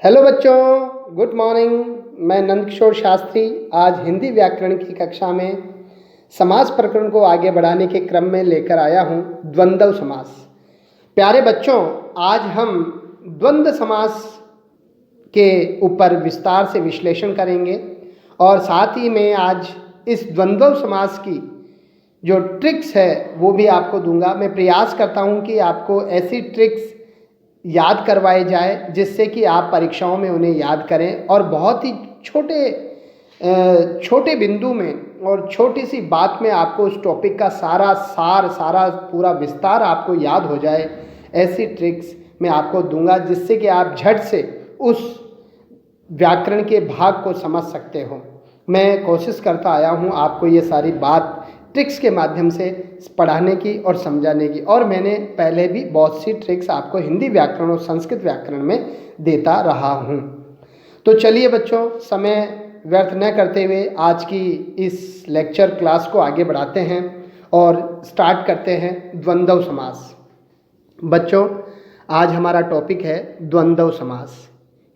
Hello बच्चों, good morning. मैं नंदकिशोर शास्त्री आज हिंदी व्याकरण की कक्षा में समास प्रकरण को आगे बढ़ाने के क्रम में लेकर आया हूँ द्वंद्व समास। प्यारे बच्चों, आज हम द्वंद्व समास के ऊपर विस्तार से विश्लेषण करेंगे और साथ ही में आज इस द्वंद्व समास की जो ट्रिक्स है वो भी आपको दूंगा। मैं प्रयास करता हूँ कि आपको ऐसी ट्रिक्स याद करवाए जाए जिससे कि आप परीक्षाओं में उन्हें याद करें और बहुत ही छोटे बिंदु में और छोटी सी बात में आपको उस टॉपिक का सारा पूरा विस्तार आपको याद हो जाए। ऐसी ट्रिक्स मैं आपको दूंगा जिससे कि आप झट से उस व्याकरण के भाग को समझ सकते हो। मैं कोशिश करता आया हूँ आपको ये सारी बात ट्रिक्स के माध्यम से पढ़ाने की और समझाने की, और मैंने पहले भी बहुत सी ट्रिक्स आपको हिंदी व्याकरण और संस्कृत व्याकरण में देता रहा हूँ। तो चलिए बच्चों, समय व्यर्थ न करते हुए आज की इस लेक्चर क्लास को आगे बढ़ाते हैं और स्टार्ट करते हैं द्वंद्व समास। बच्चों, आज हमारा टॉपिक है द्वंद्व समास।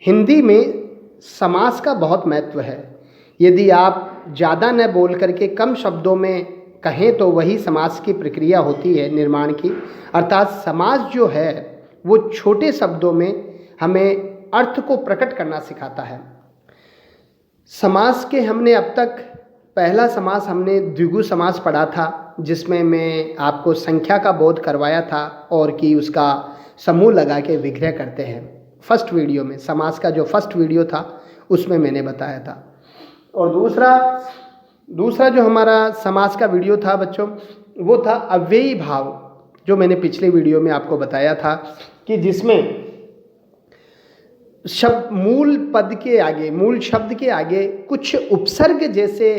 हिंदी में समास का बहुत महत्व है। यदि आप ज़्यादा न बोल करके कम शब्दों में कहें तो वही समास की प्रक्रिया होती है निर्माण की। अर्थात समास जो है वो छोटे शब्दों में हमें अर्थ को प्रकट करना सिखाता है। समास के हमने अब तक पहला समास हमने द्विगु समास पढ़ा था, जिसमें मैं आपको संख्या का बोध करवाया था और कि उसका समूह लगा के विग्रह करते हैं। फर्स्ट वीडियो में समास का जो फर्स्ट वीडियो था उसमें मैंने बताया था। और दूसरा जो हमारा समास का वीडियो था बच्चों, वो था अव्ययी भाव, जो मैंने पिछले वीडियो में आपको बताया था कि जिसमें मूल शब्द के आगे कुछ उपसर्ग जैसे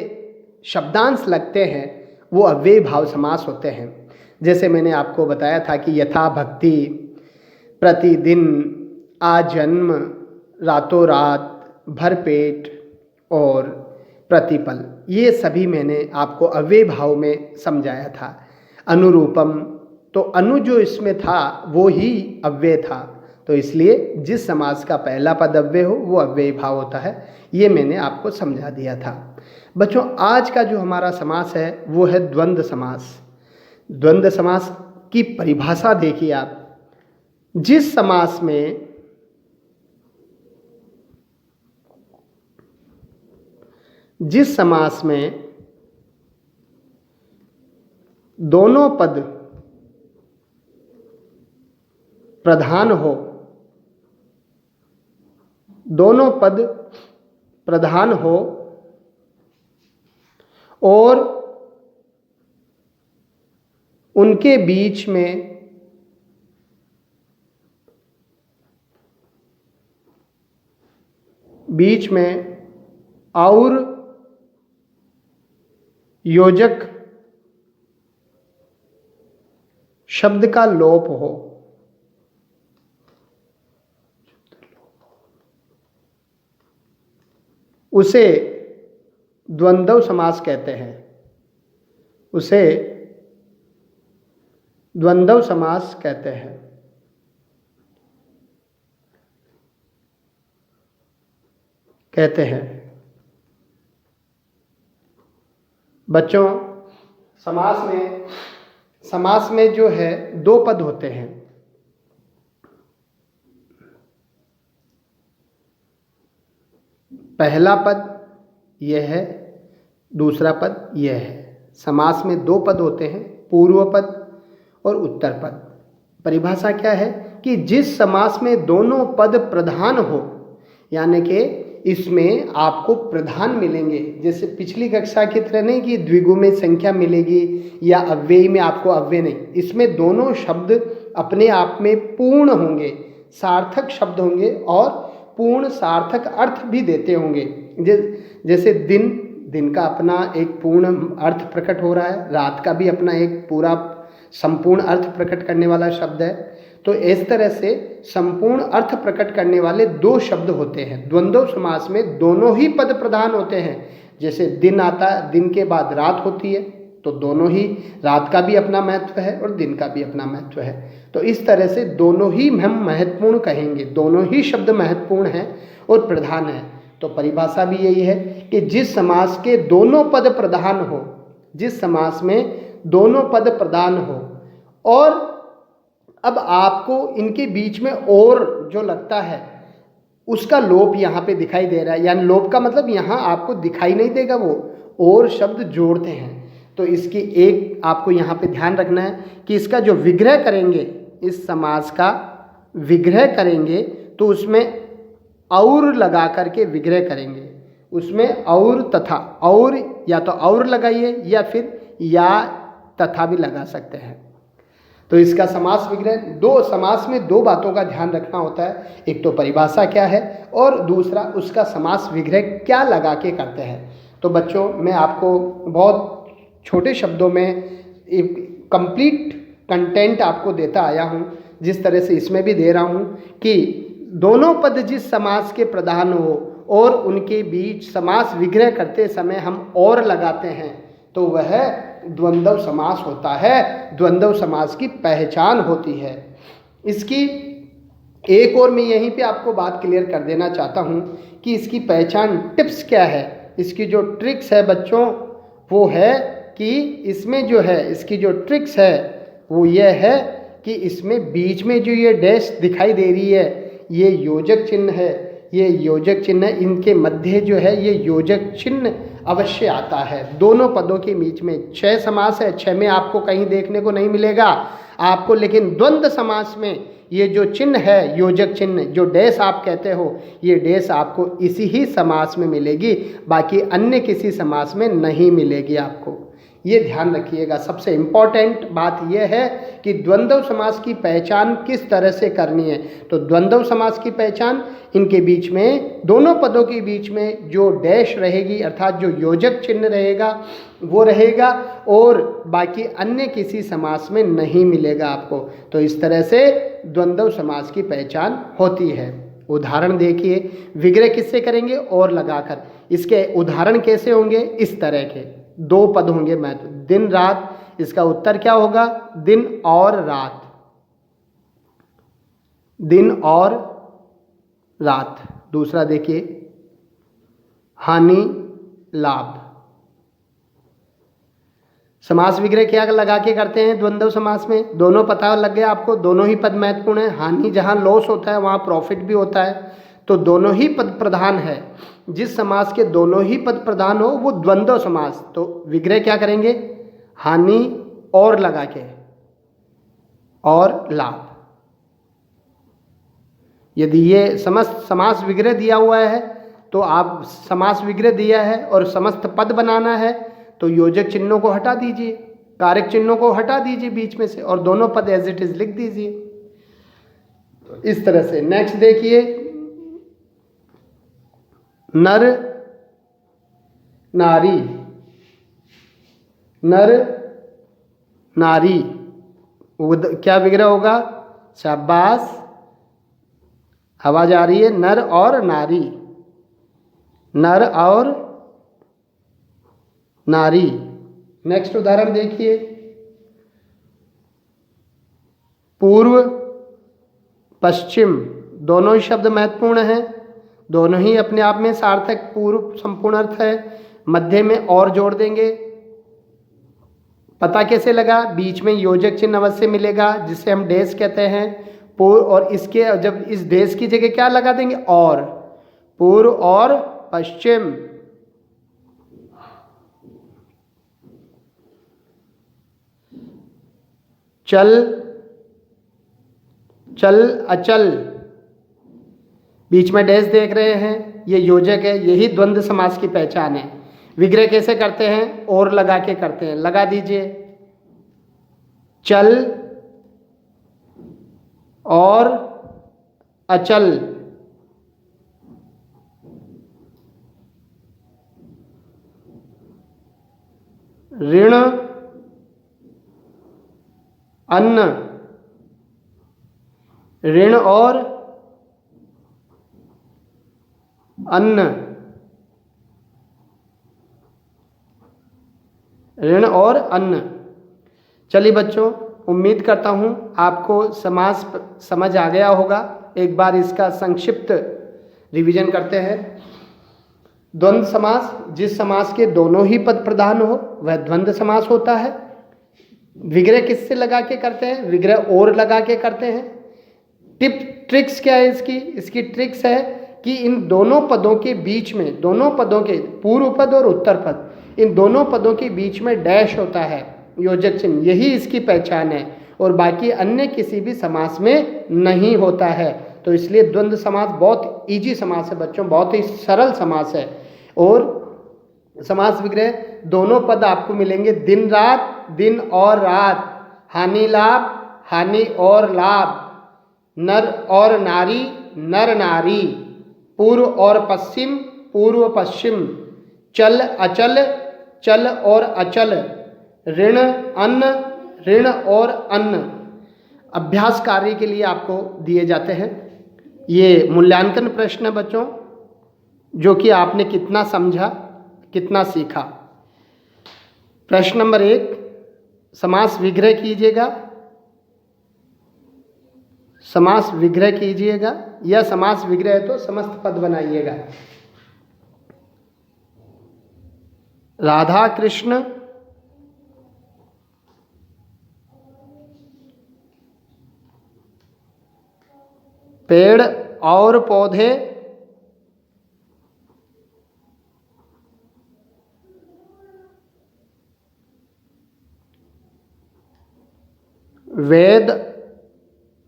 शब्दांश लगते हैं, वो अव्ययी भाव समास होते हैं। जैसे मैंने आपको बताया था कि यथा भक्ति, प्रतिदिन, आजन्म, रातों रात, भरपेट और प्रतिपल, ये सभी मैंने आपको अव्ययी भाव में समझाया था। अनुरूपम, तो अनु जो इसमें था वो ही अव्यय था, तो इसलिए जिस समास का पहला पद अव्यय हो वो अव्ययी भाव होता है। ये मैंने आपको समझा दिया था। बच्चों, आज का जो हमारा समास है वो है द्वंद्व समास। द्वंद्व समास की परिभाषा देखिए आप। जिस समास में दोनों पद प्रधान हो और उनके बीच में और योजक शब्द का लोप हो, उसे द्वंद्व समास कहते हैं। बच्चों, समास में जो है दो पद होते हैं। पहला पद यह है, दूसरा पद यह है। समास में दो पद होते हैं, पूर्व पद और उत्तर पद। परिभाषा क्या है कि जिस समास में दोनों पद प्रधान हो, यानी कि इसमें आपको प्रधान मिलेंगे। जैसे पिछली कक्षा की तरह नहीं कि द्विगु में संख्या मिलेगी या अव्ययी में आपको अव्यय नहीं, इसमें दोनों शब्द अपने आप में पूर्ण होंगे, सार्थक शब्द होंगे और पूर्ण सार्थक अर्थ भी देते होंगे। जैसे दिन का अपना एक पूर्ण अर्थ प्रकट हो रहा है, रात का भी अपना एक पूरा संपूर्ण अर्थ प्रकट करने वाला शब्द है। तो इस तरह से संपूर्ण अर्थ प्रकट करने वाले दो शब्द होते हैं। द्वंद्व समास में दोनों ही पद प्रधान होते हैं। जैसे दिन आता है, दिन के बाद रात होती है, तो दोनों ही, रात का भी अपना महत्व है और दिन का भी अपना महत्व है। तो इस तरह से दोनों ही हम महत्वपूर्ण कहेंगे, दोनों ही शब्द महत्वपूर्ण हैं और प्रधान हैं। तो परिभाषा भी यही है कि जिस समास के दोनों पद प्रधान हो, जिस समास में दोनों पद प्रधान हो, और अब आपको इनके बीच में और जो लगता है उसका लोप यहाँ पे दिखाई दे रहा है, यानी लोप का मतलब यहाँ आपको दिखाई नहीं देगा, वो और शब्द जोड़ते हैं। तो इसकी एक आपको यहाँ पे ध्यान रखना है कि इसका जो विग्रह करेंगे, इस समास का विग्रह करेंगे तो उसमें और लगा करके विग्रह करेंगे। उसमें और तथा, और या तो और लगाइए या फिर या तथा भी लगा सकते हैं। तो इसका समास विग्रह, दो समास में दो बातों का ध्यान रखना होता है, एक तो परिभाषा क्या है और दूसरा उसका समास विग्रह क्या लगा के करते हैं। तो बच्चों, मैं आपको बहुत छोटे शब्दों में एक कंप्लीट कंटेंट आपको देता आया हूँ, जिस तरह से इसमें भी दे रहा हूँ कि दोनों पद जिस समास के प्रधान हो और उनके बीच समास विग्रह करते समय हम और लगाते हैं तो वह द्वंद्व समास होता है, द्वंद्व समास की पहचान होती है। इसकी एक और मैं यहीं पे आपको बात क्लियर कर देना चाहता हूँ कि इसकी पहचान टिप्स क्या है, इसकी जो ट्रिक्स है बच्चों वो है कि इसमें जो है, इसकी जो ट्रिक्स है वो यह है कि इसमें बीच में जो ये डैश दिखाई दे रही है ये योजक चिन्ह है, ये योजक चिन्ह, इनके मध्य जो है ये योजक चिन्ह अवश्य आता है। दोनों पदों के बीच में 6 समास है, 6 में आपको कहीं देखने को नहीं मिलेगा आपको, लेकिन द्वंद्व समास में ये जो चिन्ह है, योजक चिन्ह, जो डैश आप कहते हो, ये डैश आपको इसी ही समास में मिलेगी, बाकी अन्य किसी समास में नहीं मिलेगी आपको। ये ध्यान रखिएगा। सबसे इम्पॉर्टेंट बात यह है कि द्वंद्व समास की पहचान किस तरह से करनी है। तो द्वंद्व समास की पहचान, इनके बीच में, दोनों पदों के बीच में जो डैश रहेगी अर्थात जो योजक चिन्ह रहेगा वो रहेगा और बाकी अन्य किसी समास में नहीं मिलेगा आपको। तो इस तरह से द्वंद्व समास की पहचान होती है। उदाहरण देखिए, विग्रह किससे करेंगे? और लगाकर। इसके उदाहरण कैसे होंगे? इस तरह के 2 पद होंगे महत्व, दिन रात। इसका उत्तर क्या होगा? दिन और रात, दिन और रात। दूसरा देखिए, हानि लाभ। समास विग्रह क्या लगा के करते हैं द्वंद्व समास में? दोनों पता लग गया आपको, दोनों ही पद महत्वपूर्ण है। हानि जहां लॉस होता है वहां प्रॉफिट भी होता है, तो दोनों ही पद प्रधान है। जिस समास के दोनों ही पद प्रधान हो वो द्वंद्व समास। तो विग्रह क्या करेंगे? हानि और लगा के, और लाभ। यदि ये समस्त समास विग्रह दिया हुआ है तो आप समास विग्रह दिया है और समस्त पद बनाना है तो योजक चिन्हों को हटा दीजिए, कारक चिन्हों को हटा दीजिए बीच में से और दोनों पद एज इट इज लिख दीजिए। तो इस तरह से नेक्स्ट देखिए, नर नारी, नर नारी, क्या विग्रह होगा? शाबाश, आवाज आ रही है। नर और नारी, नर और नारी। नेक्स्ट उदाहरण देखिए, पूर्व पश्चिम। दोनों ही शब्द महत्वपूर्ण हैं, दोनों ही अपने आप में सार्थक पूर्व संपूर्ण अर्थ है। मध्य में और जोड़ देंगे। पता कैसे लगा? बीच में योजक चिन्ह अवश्य मिलेगा जिसे हम डैश कहते हैं। पूर्व, और इसके जब इस डैश की जगह क्या लगा देंगे? और। पूर्व और पश्चिम। चल चल अचल, बीच में डैश देख रहे हैं, ये योजक है, यही द्वंद्व समास की पहचान है। विग्रह कैसे करते हैं? और लगा के करते हैं, लगा दीजिए। चल और अचल, ऋण अन्न, ऋण और अन्न, ऋण और अन्न। चलिए बच्चों, उम्मीद करता हूँ आपको समास समझ आ गया होगा। एक बार इसका संक्षिप्त रिवीजन करते हैं। द्वंद्व समास, जिस समास के दोनों ही पद प्रधान हो वह द्वंद्व समास होता है। विग्रह किससे लगा के करते हैं? विग्रह और लगा के करते हैं। ट्रिक्स क्या है इसकी? इसकी ट्रिक्स है कि इन दोनों पदों के बीच में, दोनों पदों के पूर्व पद और उत्तर पद, इन दोनों पदों के बीच में डैश होता है, योजक चिन्ह, यही इसकी पहचान है और बाकी अन्य किसी भी समास में नहीं होता है। तो इसलिए द्वंद्व समास बहुत इजी समास है बच्चों, बहुत ही सरल समास है। और समास विग्रह दोनों पद आपको मिलेंगे दिन रात, दिन और रात, हानि लाभ, हानि और लाभ, नर और नारी, नर नारी, पूर्व और पश्चिम, पूर्व पश्चिम, चल अचल, चल और अचल, ऋण अन्न, ऋण और अन्न। अभ्यास कार्य के लिए आपको दिए जाते हैं। ये मूल्यांकन प्रश्न है बच्चों, जो कि आपने कितना समझा, कितना सीखा। प्रश्न नंबर 1, समास विग्रह कीजिएगा, समास विग्रह कीजिएगा, या समास विग्रह है तो समस्त पद बनाइएगा। राधा कृष्ण, पेड़ और पौधे, वेद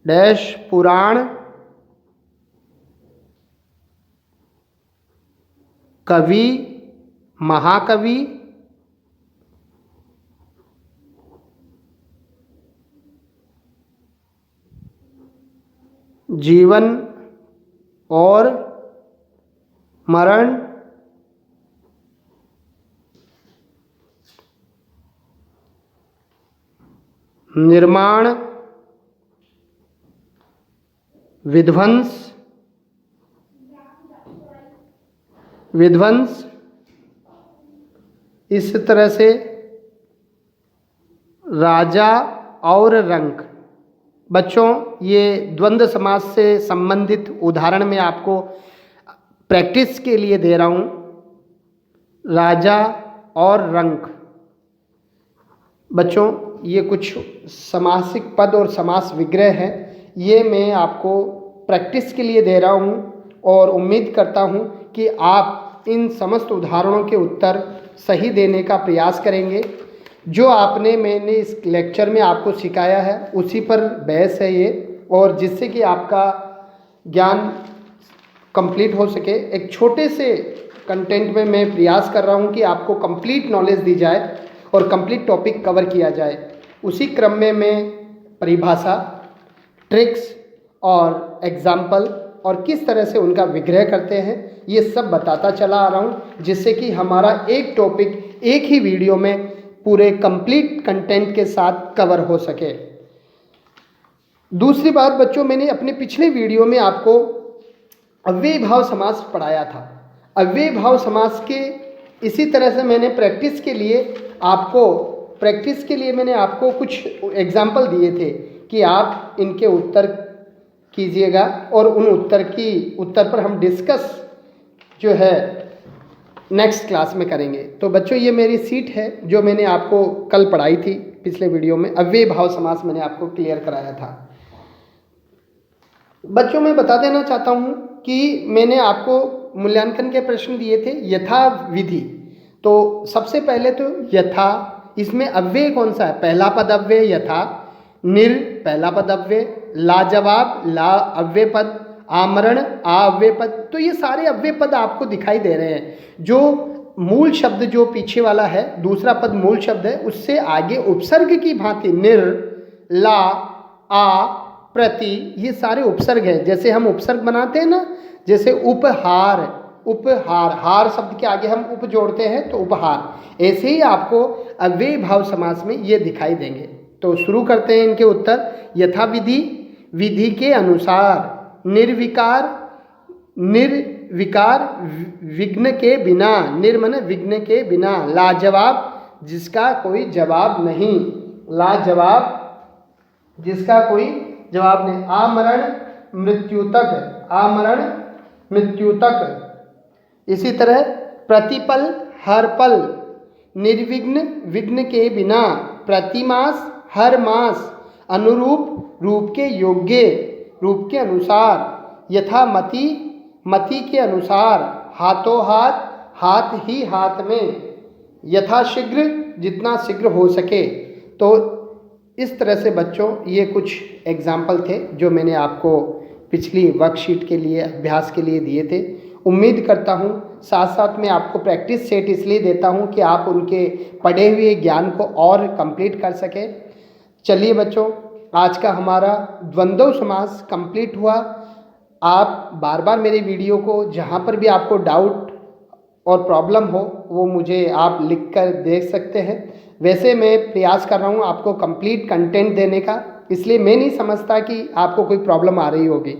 डैश पुराण, कवि महाकवि, जीवन और मरण, निर्माण, विध्वंस, विध्वंस, इस तरह से राजा और रंक। बच्चों, ये द्वंद्व समास से संबंधित उदाहरण मैं आपको प्रैक्टिस के लिए दे रहा हूँ। राजा और रंक। बच्चों, ये कुछ समासिक पद और समास विग्रह है, ये मैं आपको प्रैक्टिस के लिए दे रहा हूँ और उम्मीद करता हूँ कि आप इन समस्त उदाहरणों के उत्तर सही देने का प्रयास करेंगे। जो मैंने इस लेक्चर में आपको सिखाया है उसी पर बहस है ये, और जिससे कि आपका ज्ञान कंप्लीट हो सके। एक छोटे से कंटेंट में मैं प्रयास कर रहा हूँ कि आपको कंप्लीट नॉलेज दी जाए और कंप्लीट टॉपिक कवर किया जाए। उसी क्रम में मैं परिभाषा, ट्रिक्स और एग्जाम्पल और किस तरह से उनका विग्रह करते हैं ये सब बताता चला आ रहा हूँ, जिससे कि हमारा एक टॉपिक एक ही वीडियो में पूरे कंप्लीट कंटेंट के साथ कवर हो सके। दूसरी बात बच्चों, मैंने अपने पिछले वीडियो में आपको अव्ययी भाव समास पढ़ाया था। अव्ययी भाव समास के इसी तरह से मैंने प्रैक्टिस के लिए मैंने आपको कुछ एग्जाम्पल दिए थे कि आप इनके उत्तर कीजिएगा और उन उत्तर पर हम डिस्कस जो है नेक्स्ट क्लास में करेंगे। तो बच्चों, ये मेरी सीट है जो मैंने आपको कल पढ़ाई थी पिछले वीडियो में। अव्ययी भाव समास मैंने आपको क्लियर कराया था। बच्चों, मैं बता देना चाहता हूँ कि मैंने आपको मूल्यांकन के प्रश्न दिए थे यथा विधि। तो सबसे पहले तो यथा, इसमें अव्यय कौन सा है? पहला पद अव्यय यथा, निर पहला पद अव्यय, लाजवाब ला अव्यय पद, आमरण आ अव्यय पद। तो ये सारे अव्यय पद आपको दिखाई दे रहे हैं। जो मूल शब्द जो पीछे वाला है, दूसरा पद मूल शब्द है, उससे आगे उपसर्ग की भांति निर, ला, आ, प्रति, ये सारे उपसर्ग हैं। जैसे हम उपसर्ग बनाते हैं ना, जैसे उपहार, उपहार, हार शब्द के आगे हम उप जोड़ते हैं तो उपहार। ऐसे ही आपको अव्ययी भाव समास में ये दिखाई देंगे। तो शुरू करते हैं इनके उत्तर। यथा विधि, विधि के अनुसार, निर्विकार, निर्विकार विघ्न के बिना, निर्मन विघ्न के बिना, लाजवाब जिसका कोई जवाब नहीं, लाजवाब जिसका कोई जवाब नहीं। आमरण मृत्यु तक, आमरण मृत्यु तक। इसी तरह प्रतिपल हर पल, निर्विघ्न विघ्न के बिना, प्रतिमास हर मास, अनुरूप रूप के योग्य, रूप के अनुसार, यथामति मति के अनुसार, हाथों हाथ हाथ ही हाथ में, यथाशीघ्र जितना शीघ्र हो सके। तो इस तरह से बच्चों ये कुछ एग्जाम्पल थे जो मैंने आपको पिछली वर्कशीट के लिए अभ्यास के लिए दिए थे। उम्मीद करता हूँ साथ साथ में आपको प्रैक्टिस सेट इसलिए देता हूँ कि आप उनके पढ़े हुए ज्ञान को और कंप्लीट कर सकें। चलिए बच्चों, आज का हमारा द्वंद्व समास कंप्लीट हुआ। आप बार बार मेरे वीडियो को जहाँ पर भी आपको डाउट और प्रॉब्लम हो वो मुझे आप लिख कर दे सकते हैं। वैसे मैं प्रयास कर रहा हूँ आपको कंप्लीट कंटेंट देने का, इसलिए मैं नहीं समझता कि आपको कोई प्रॉब्लम आ रही होगी।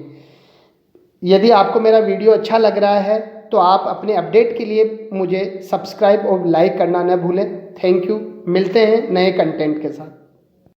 यदि आपको मेरा वीडियो अच्छा लग रहा है तो आप अपने अपडेट के लिए मुझे सब्सक्राइब और लाइक करना न भूलें। Thank you. मिलते हैं नए कंटेंट के साथ।